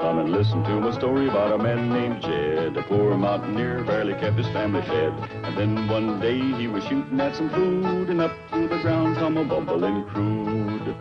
Come and listen to my story about a man named Jed. A poor mountaineer barely kept his family fed. And then one day he was shooting at some food, and up through the ground come a bubbling crude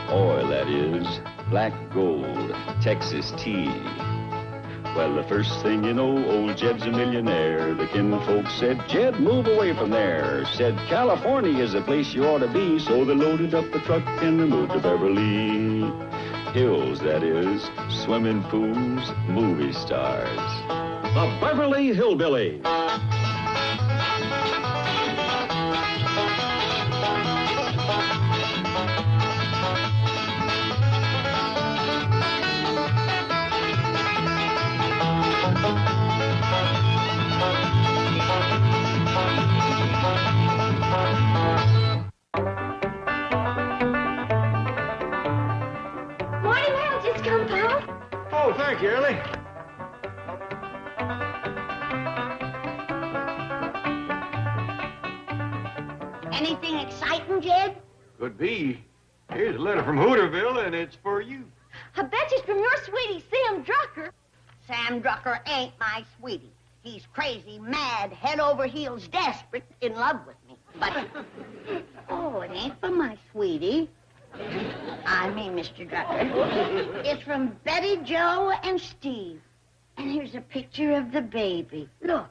oil, that is, black gold, Texas tea. Well, the first thing you know, old Jed's a millionaire. The kinfolk said, Jed, move away from there. Said, California is the place you ought to be. So they loaded up the truck and they moved to Beverly Hills, that is, swimming pools, movie stars. The Beverly Hillbillies. Oh, thank you, Ellie. Anything exciting, Jed? Could be. Here's a letter from Hooterville, and it's for you. I bet it's from your sweetie, Sam Drucker. Sam Drucker ain't my sweetie. He's crazy, mad, head over heels, desperate, in love with me. But, oh, it ain't from my sweetie. I mean, Mr. Drucker. It's from Betty, Joe, and Steve. And here's a picture of the baby. Look,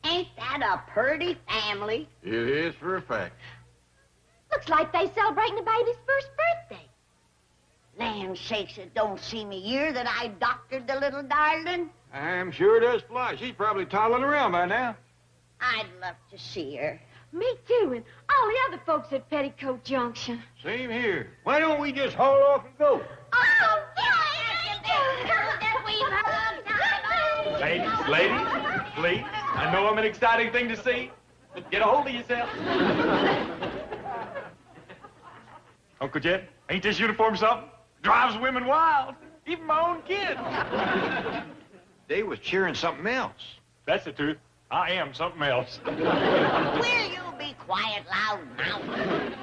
ain't that a purty family? It is for a fact. Looks like they celebrating the baby's first birthday. Land sakes, it don't seem a year that I doctored the little darling. I'm sure it does fly. She's probably toddling around by now. I'd love to see her. Me too, and all the other folks at Petticoat Junction. Same here. Why don't we just haul off and go? Oh, Ladies, please. I know I'm an exciting thing to see. Get a hold of yourself. Uncle Jed, ain't this uniform something? Drives women wild. Even my own kid. They was cheering something else. That's the truth. I am something else. Will you be quiet, loud mouth?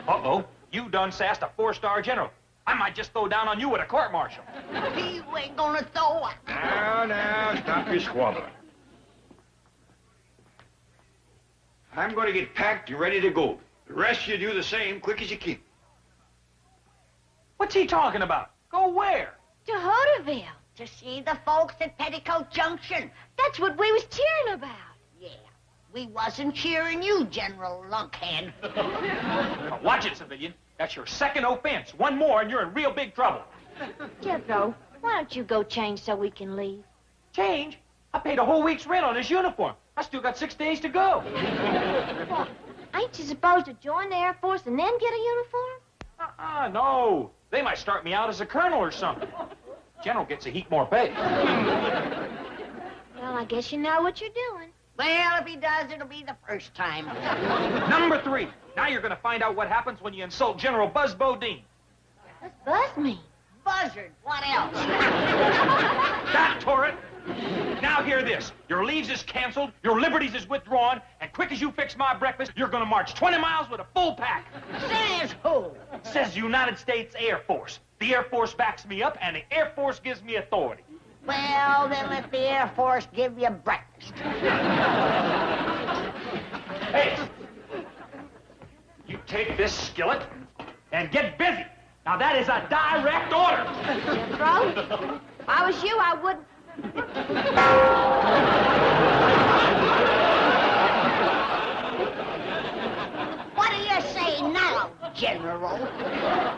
Uh-oh. You done sassed a 4-star general. I might just throw down on you with a court-martial. You ain't gonna throw it. Now, stop your squabbling. I'm going to get packed and ready to go. The rest you do the same, quick as you can. What's he talking about? Go where? To Hooterville. To see the folks at Petticoat Junction. That's what we was cheering about. Yeah, we wasn't cheering you, General Lunkhead. Now, watch it, civilian. That's your second offense. One more and you're in real big trouble. Jethro, why don't you go change so we can leave? Change? I paid a whole week's rent on this uniform. I still got 6 days to go. Well, ain't you supposed to join the Air Force and then get a uniform? No. They might start me out as a colonel or something. General gets a heap more pay. Well, I guess you know what you're doing. Well, if he does, it'll be the first time. Number 3. Now you're going to find out what happens when you insult General Buzz Bodine. What's buzz mean? Buzzard, what else? That tore it. Now hear this. Your leaves is canceled, your liberties is withdrawn, and quick as you fix my breakfast, you're going to march 20 miles with a full pack. Says who? Says United States Air Force. The Air Force backs me up, and the Air Force gives me authority. Well, then let the Air Force give you breakfast. Hey, you take this skillet and get busy. Now, that is a direct order. Jethro, if I was you, I wouldn't... What do you say now, General?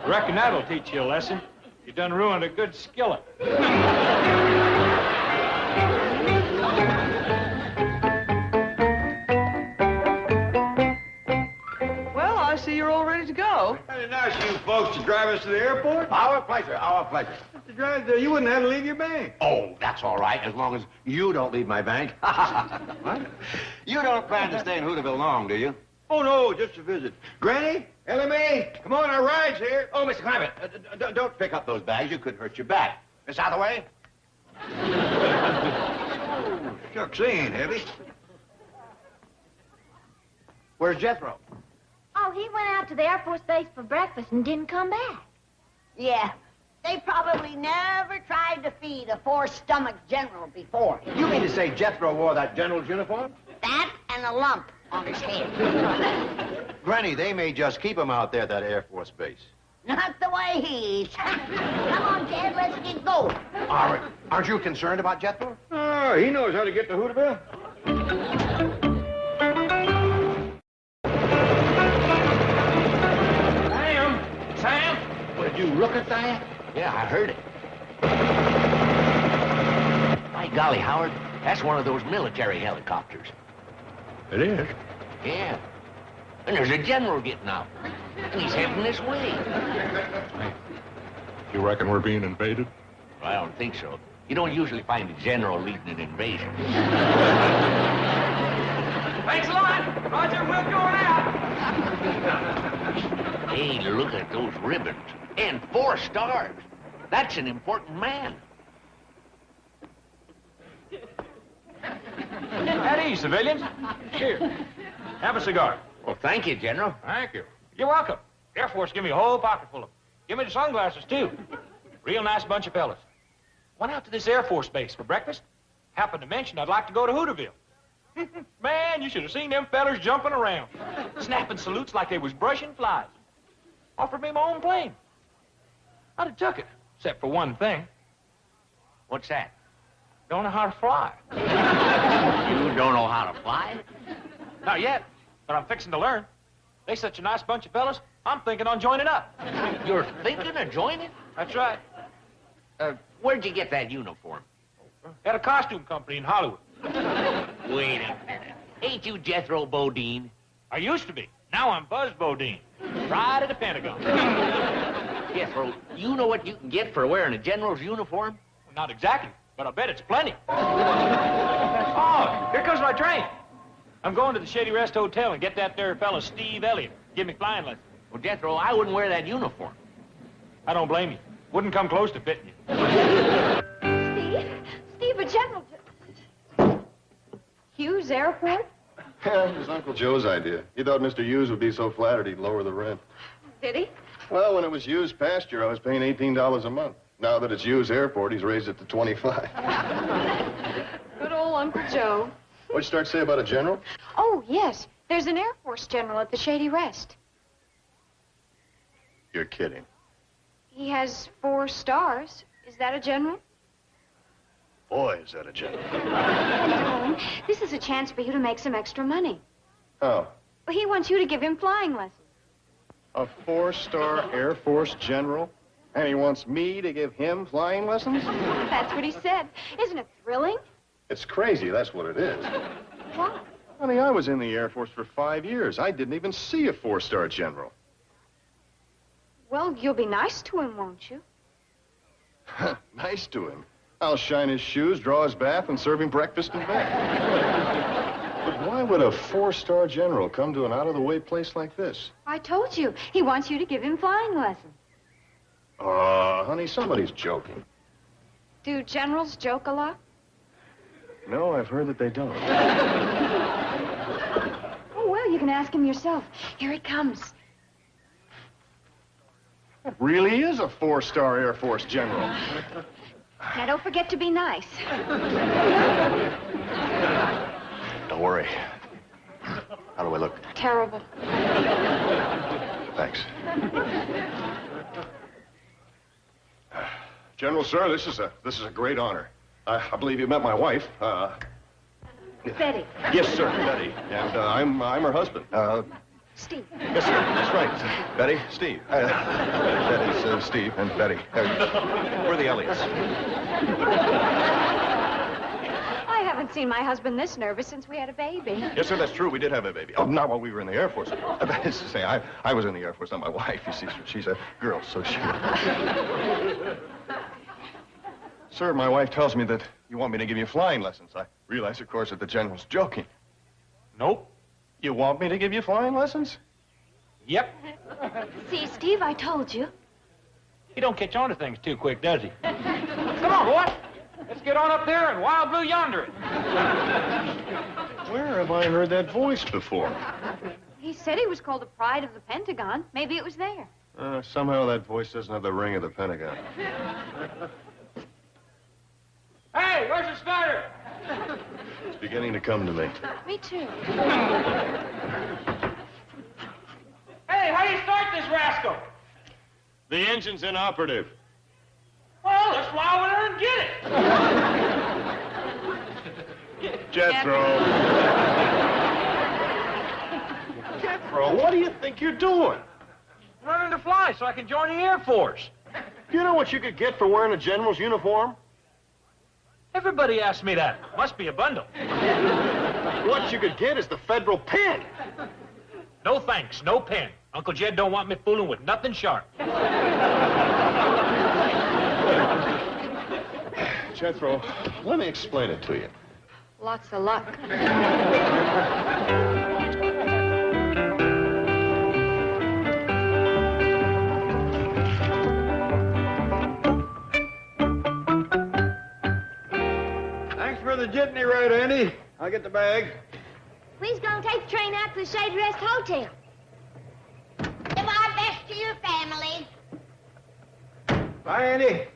Reckon that'll teach you a lesson. You done ruined a good skillet. Well, I see you're all ready to go. Very nice of you folks to drive us to the airport. Our pleasure, our pleasure. To drive there, you wouldn't have to leave your bank. Oh, that's all right, as long as you don't leave my bank. What? You don't plan to stay in Hooterville long, do you? Oh, no, just a visit. Granny, Ellie Mae, come on, our ride's here. Oh, Mr. Clampett, don't pick up those bags. You could hurt your back. Miss Hathaway? Oh, shucks, they ain't heavy. Where's Jethro? Oh, he went out to the Air Force Base for breakfast and didn't come back. Yeah, They probably never tried to feed a four-stomach general before. You mean to say Jethro wore that general's uniform? That and a lump on his head. Granny, they may just keep him out there at that Air Force base. Not the way he is. Come on, Jed, let's get going. All right. Aren't you concerned about Jethro? Oh, he knows how to get to Hooterville. Sam! Did you look at that? Yeah, I heard it. My golly, Howard, that's one of those military helicopters. It is? Yeah. And there's a general getting out. And he's heading this way. You reckon we're being invaded? Well, I don't think so. You don't usually find a general leading an invasion. Thanks a lot. Roger, we're going out. Hey, look at those ribbons. And 4 stars. That's an important man. At ease, civilians. Here. Have a cigar. Well, thank you, General. Thank you. You're welcome. Air Force give me a whole pocket full of them. Give me the sunglasses, too. Real nice bunch of fellas. Went out to this Air Force base for breakfast. Happened to mention I'd like to go to Hooterville. Man, you should have seen them fellas jumping around. Snapping salutes like they was brushing flies. Offered me my own plane. I'd have took it, except for one thing. What's that? Don't know how to fly. You don't know how to fly? Not yet, but I'm fixing to learn. They such a nice bunch of fellas, I'm thinking on joining up. You're thinking of joining? That's right. Where'd you get that uniform? At a costume company in Hollywood. Wait a minute. Ain't you Jethro Bodine? I used to be. Now I'm Buzz Bodine. Pride of the Pentagon. Jethro, you know what you can get for wearing a general's uniform? Well, not exactly, but I bet it's plenty. Oh, here comes my train. I'm going to the Shady Rest Hotel and get that there fella Steve Elliott. Give me flying lessons. Well, Jethro, I wouldn't wear that uniform. I don't blame you. Wouldn't come close to fitting you. Steve, a general. Hughes Airport? Yeah, it was Uncle Joe's idea. He thought Mr. Hughes would be so flattered he'd lower the rent. Did he? Well, when it was Hughes pasture, I was paying $18 a month. Now that it's Hughes Airport, he's raised it to $25. Good old Uncle Joe. What'd you start to say about a general? Oh, yes. There's an Air Force general at the Shady Rest. You're kidding. He has 4 stars. Is that a general? Boy, is that a general. Tom, this is a chance for you to make some extra money. Oh, Well, he wants you to give him flying lessons. a 4-star Air Force general? And he wants me to give him flying lessons? That's what he said. Isn't it thrilling? It's crazy, that's what it is. What? Honey, I was in the Air Force for 5 years. I didn't even see a 4-star general. Well, you'll be nice to him, won't you? Nice to him. I'll shine his shoes, draw his bath, and serve him breakfast in bed. But why would a 4-star general come to an out-of-the-way place like this? I told you. He wants you to give him flying lessons. Oh, honey, somebody's joking. Do generals joke a lot? No, I've heard that they don't. Oh, well, you can ask him yourself. Here he comes. That really is a 4-star Air Force general. Now, don't forget to be nice. Don't worry. How do I look? Terrible. Thanks. General, sir, this is a great honor. I believe you met my wife. Betty. Yes, sir, Betty. And I'm her husband. Steve. Yes, sir. That's right. Betty, Steve. That is Steve and Betty. We're the Elliots. I haven't seen my husband this nervous since we had a baby. Yes, sir, that's true. We did have a baby. Oh, not while we were in the Air Force. That is to say, I was in the Air Force, not my wife. You see, she's a girl, so she... Sir, my wife tells me that you want me to give you flying lessons. I realize, of course, that the general's joking. Nope. You want me to give you flying lessons? Yep. See, Steve, I told you. He don't catch on to things too quick, does he? Come on, boy. Let's get on up there and wild blue yonder it. Where have I heard that voice before? He said he was called the pride of the Pentagon. Maybe it was there. Somehow that voice doesn't have the ring of the Pentagon. Hey, where's the starter? It's beginning to come to me. Me too. Hey, how do you start this rascal? The engine's inoperative. Well, let's fly over there and get it. Jethro. Jethro, what do you think you're doing? Learning to fly so I can join the Air Force. Do you know what you could get for wearing a general's uniform? Everybody asks me that. Must be a bundle. What you could get is the federal pin. No thanks, no pen. Uncle Jed don't want me fooling with nothing sharp. Jethro, let me explain it to you. Lots of luck. Thanks for the jitney ride, Andy. I'll get the bag. Please go and take the train out to the Shady Rest Hotel. Give our best to your family. Bye, Andy.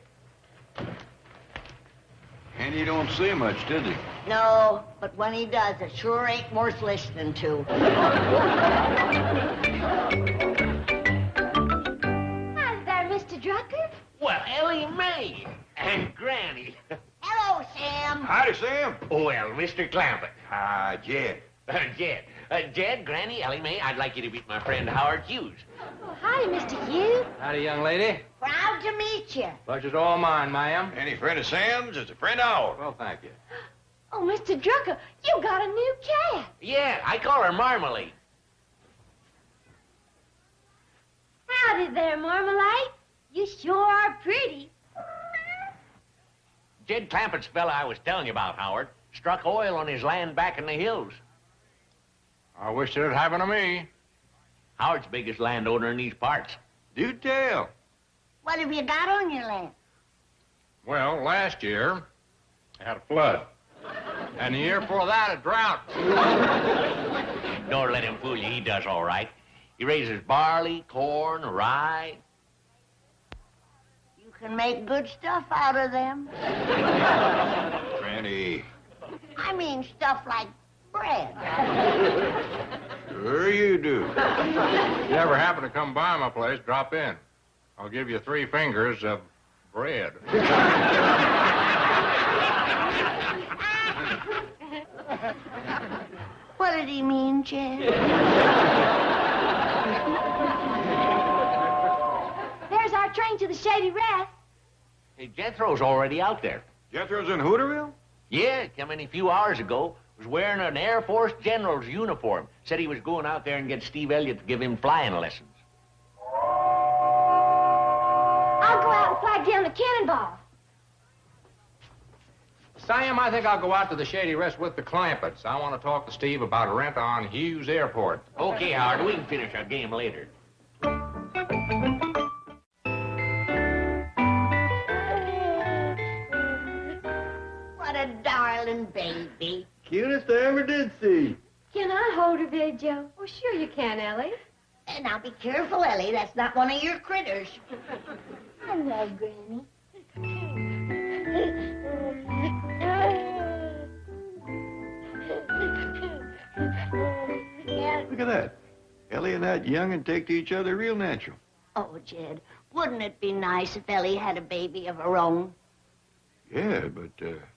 Andy don't say much, did he? No, but when he does, it sure ain't worth listening to. Hi there, Mr. Drucker. Well, Ellie Mae and Granny. Hello, Sam. Howdy, Sam. Well, Mr. Clampett. Jed. Jed. Jed, Granny, Ellie Mae, I'd like you to meet my friend Howard Hughes. Oh, hi, Mr. Hughes. Howdy, young lady. Proud to meet you. Pleasure's all mine, ma'am. Any friend of Sam's is a friend of ours. Well, thank you. Oh, Mr. Drucker, you got a new cat. Yeah, I call her Marmalade. Howdy there, Marmalade. You sure are pretty. Jed Clampett's fella I was telling you about, Howard, struck oil on his land back in the hills. I wish it'd happen to me. Howard's biggest landowner in these parts. Do tell. What have you got on your land? Well, last year, I had a flood. And the year before that, a drought. Don't let him fool you. He does all right. He raises barley, corn, rye. You can make good stuff out of them. Granny. I mean stuff like bread. Sure you do. If you ever happen to come by my place, drop in. I'll give you 3 fingers of bread. What did he mean, Jed? There's our train to the Shady Rest. Hey, Jethro's already out there. Jethro's in Hooterville? Yeah, come in a few hours ago. Was wearing an Air Force general's uniform. Said he was going out there and get Steve Elliott to give him flying lessons. I'll go out and flag down the cannonball. Sam, I think I'll go out to the Shady Rest with the Clampetts. I want to talk to Steve about a rent on Hughes Airport. Okay, Howard, we can finish our game later. What a darling baby. Cutest I ever did see. Can I hold her there, Joe? Oh, sure you can, Ellie. And now be careful, Ellie. That's not one of your critters. I love Granny. Look at that. Ellie and that young'un take to each other real natural. Oh, Jed, wouldn't it be nice if Ellie had a baby of her own? Yeah, but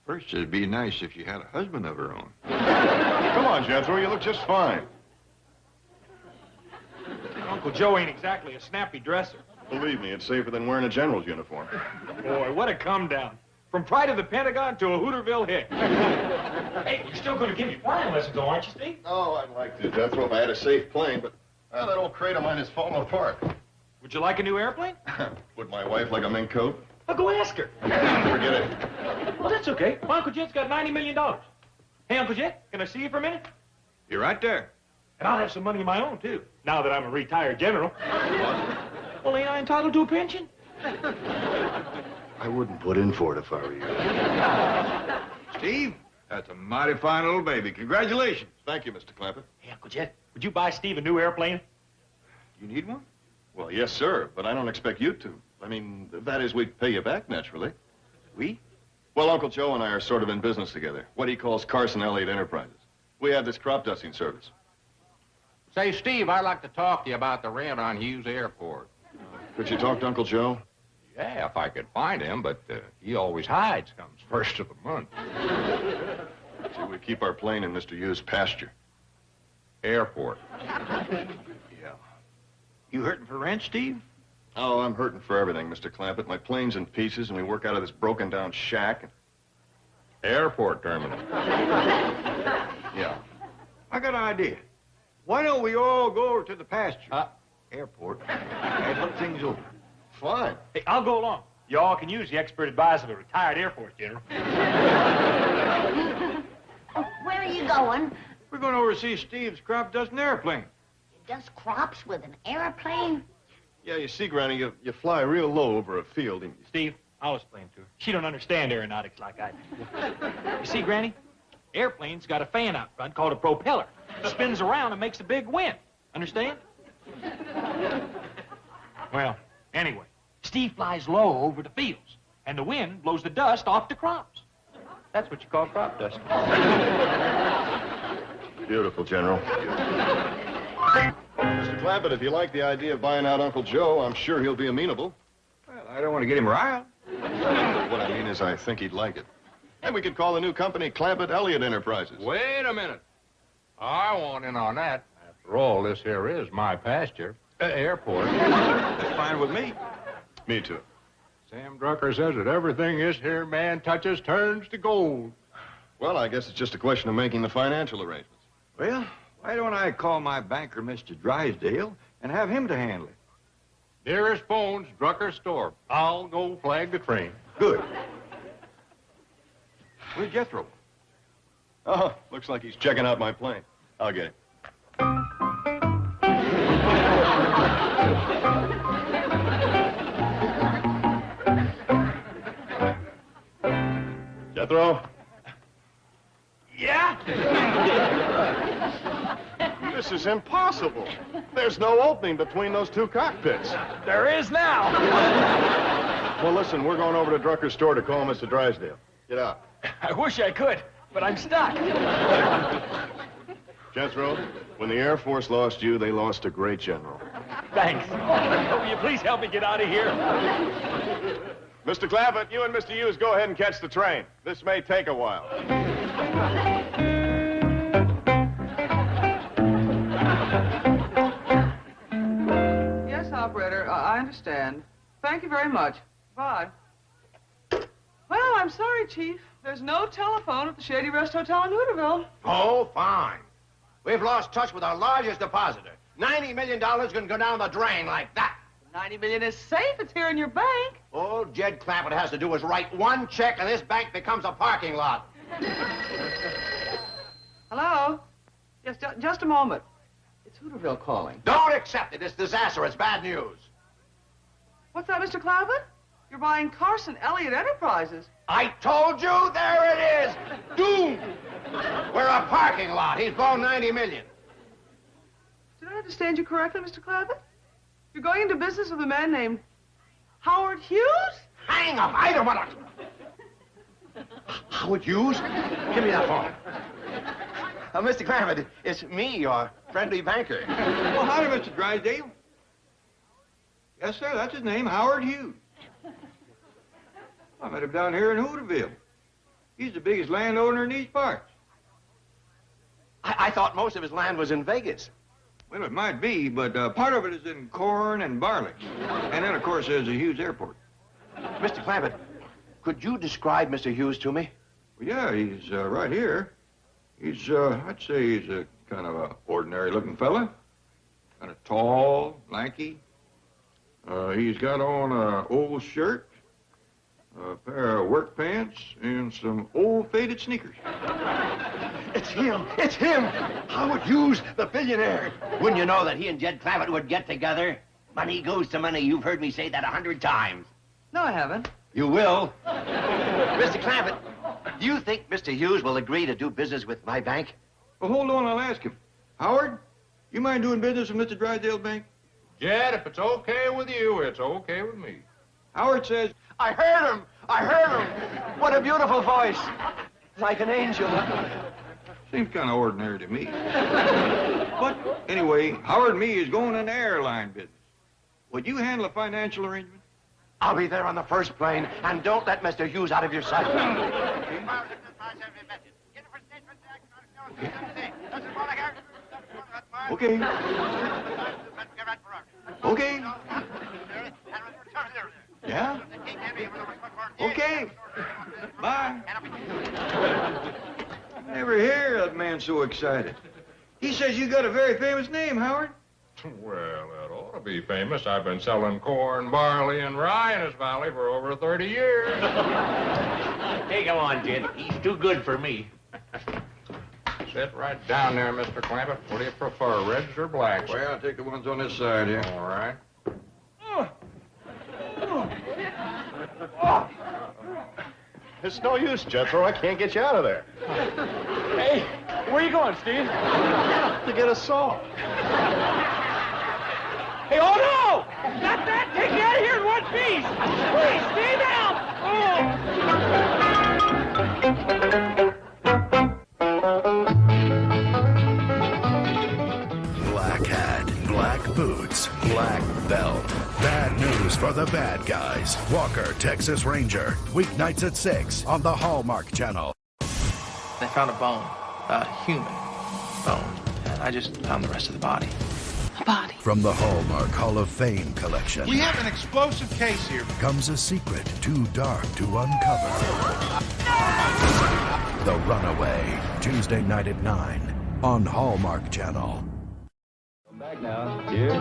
first it'd be nice if she had a husband of her own. Come on, Jethro, you look just fine. Uncle Joe ain't exactly a snappy dresser. Believe me, it's safer than wearing a general's uniform. Boy, what a come-down. From Pride of the Pentagon to a Hooterville hick. Hey, you're still going to give me flying lessons, though, aren't you, Steve? Oh, I'd like to, Jethro, if I had a safe plane, but that old crate of mine is falling apart. Would you like a new airplane? Would my wife like a mink coat? Well, go ask her. Forget it. Well, that's okay. My Uncle Jed's got $90 million. Hey, Uncle Jed, can I see you for a minute? You're right there. And I'll have some money of my own, too, now that I'm a retired general. Well, ain't I entitled to a pension? I wouldn't put in for it if I were you. Steve, that's a mighty fine little baby. Congratulations. Thank you, Mr. Clampett. Hey, Uncle Jed, would you buy Steve a new airplane? You need one? Well, yes, sir, but I don't expect you to. I mean, that is, we'd pay you back, naturally. We? Well, Uncle Joe and I are sort of in business together. What he calls Carson Elliott Enterprises. We have this crop dusting service. Say, Steve, I'd like to talk to you about the rent on Hughes Airport. Could you talk to Uncle Joe? Yeah, if I could find him, but he always hides, comes first of the month. See, we keep our plane in Mr. Hughes' pasture. Airport. Yeah. You hurting for rent, Steve? Oh, I'm hurting for everything, Mr. Clampett. My plane's in pieces, and we work out of this broken-down shack. Airport terminal. Yeah. I got an idea. Why don't we all go over to the pasture? Airport. And look things over. Fine. Hey, I'll go along. You all can use the expert advice of a retired Air Force general. Where are you going? We're going over to see Steve's crop dusting airplane. He does crops with an airplane? Yeah, you see, Granny, you fly real low over a field. And... Steve, I'll explain to her. She don't understand aeronautics like I do. You see, Granny, airplane's got a fan out front called a propeller. Spins around and makes a big wind. Understand? Well, anyway, Steve flies low over the fields, and the wind blows the dust off the crops. That's what you call crop dusting. Beautiful, General. Mr. Clampett, if you like the idea of buying out Uncle Joe, I'm sure he'll be amenable. Well, I don't want to get him riled. What I mean is I think he'd like it. And we could call the new company Clampett Elliott Enterprises. Wait a minute. I want in on that. After all, this here is my pasture. Airport. That's fine with me. Me too. Sam Drucker says that everything this here man touches turns to gold. Well, I guess it's just a question of making the financial arrangements. Well, why don't I call my banker, Mr. Drysdale, and have him to handle it? Nearest phone's Drucker's store. I'll go flag the train. Good. Where's Jethro? Oh, looks like he's checking out my plane. I'll get him. Jethro? Yeah? This is impossible. There's no opening between those two cockpits. There is now. Well, listen, we're going over to Drucker's store to call Mr. Drysdale. Get out. I wish I could, but I'm stuck. Jethro, when the Air Force lost you, they lost a great general. Thanks. Will you please help me get out of here? Mr. Clampett, you and Mr. Hughes go ahead and catch the train. This may take a while. Yes, operator, I understand. Thank you very much. Bye. Well, I'm sorry, Chief. There's no telephone at the Shady Rest Hotel in Hooterville. Oh, fine. We've lost touch with our largest depositor. $90 million going to go down the drain like that. $90 million is safe. It's here in your bank. All Jed Clampett has to do is write one check, and this bank becomes a parking lot. Hello? Yes, just a moment. It's Hooterville calling. Don't accept it. It's disaster. It's bad news. What's that, Mr. Clampett? You're buying Carson Elliott Enterprises. I told you, there it is. Doomed. We're a parking lot. He's blown $90 million. Did I understand you correctly, Mr. Clampett? You're going into business with a man named Howard Hughes? Hang up. I don't want to. Howard Hughes? Give me that phone. Mr. Clampett, it's me, your friendly banker. Well, howdy, Mr. Drysdale. Yes, sir, that's his name, Howard Hughes. I met him down here in Hooterville. He's the biggest landowner in these parts. I thought most of his land was in Vegas. Well, it might be, but part of it is in corn and barley. And then, of course, there's the Hughes Airport. Mr. Clampett, could you describe Mr. Hughes to me? Well, yeah, he's right here. He's, I'd say he's a kind of a ordinary-looking fella. Kind of tall, lanky. He's got on an old shirt, a pair of work pants, and some old faded sneakers. It's him! It's him! Howard Hughes, the billionaire. Wouldn't you know that he and Jed Clampett would get together? Money goes to money. You've heard me say that 100 times. No, I haven't. You will. Mr. Clampett, do you think Mr. Hughes will agree to do business with my bank? Well, hold on, I'll ask him. Howard, you mind doing business with Mr. Drysdale's bank? Jed, if it's okay with you, it's okay with me. Howard says, I heard him! I heard him! What a beautiful voice! Like an angel. seems kind of ordinary to me. But anyway, Howard and me is going in the airline business. Would you handle a financial arrangement? I'll be there on the first plane, and don't let Mr. Hughes out of your sight. Okay. Okay. Yeah? Okay. Bye. Never hear that man so excited. He says you got a very famous name, Howard. Well, that ought to be famous. I've been selling corn, barley, and rye in this valley for over 30 years. Take him on, Jed. He's too good for me. Sit right down there, Mr. Clampett. What do you prefer, reds or blacks? Well, I'll take the ones on this side here. All right. It's no use, Jethro. I can't get you out of there. Hey, where you going, Steve? To get a saw. Hey, oh no! Not that! Take me out of here in one piece! Please, Steve, help! Black hat, black boots, black belt. Bad news for the bad guys. Walker, Texas Ranger. Weeknights at 6 on the Hallmark Channel. They found a bone, a human bone, and I just found the rest of the body. A body. From the Hallmark Hall of Fame collection. We have an explosive case here. Comes a secret too dark to uncover. The Runaway, Tuesday night at 9 on Hallmark Channel. Come back now, dear.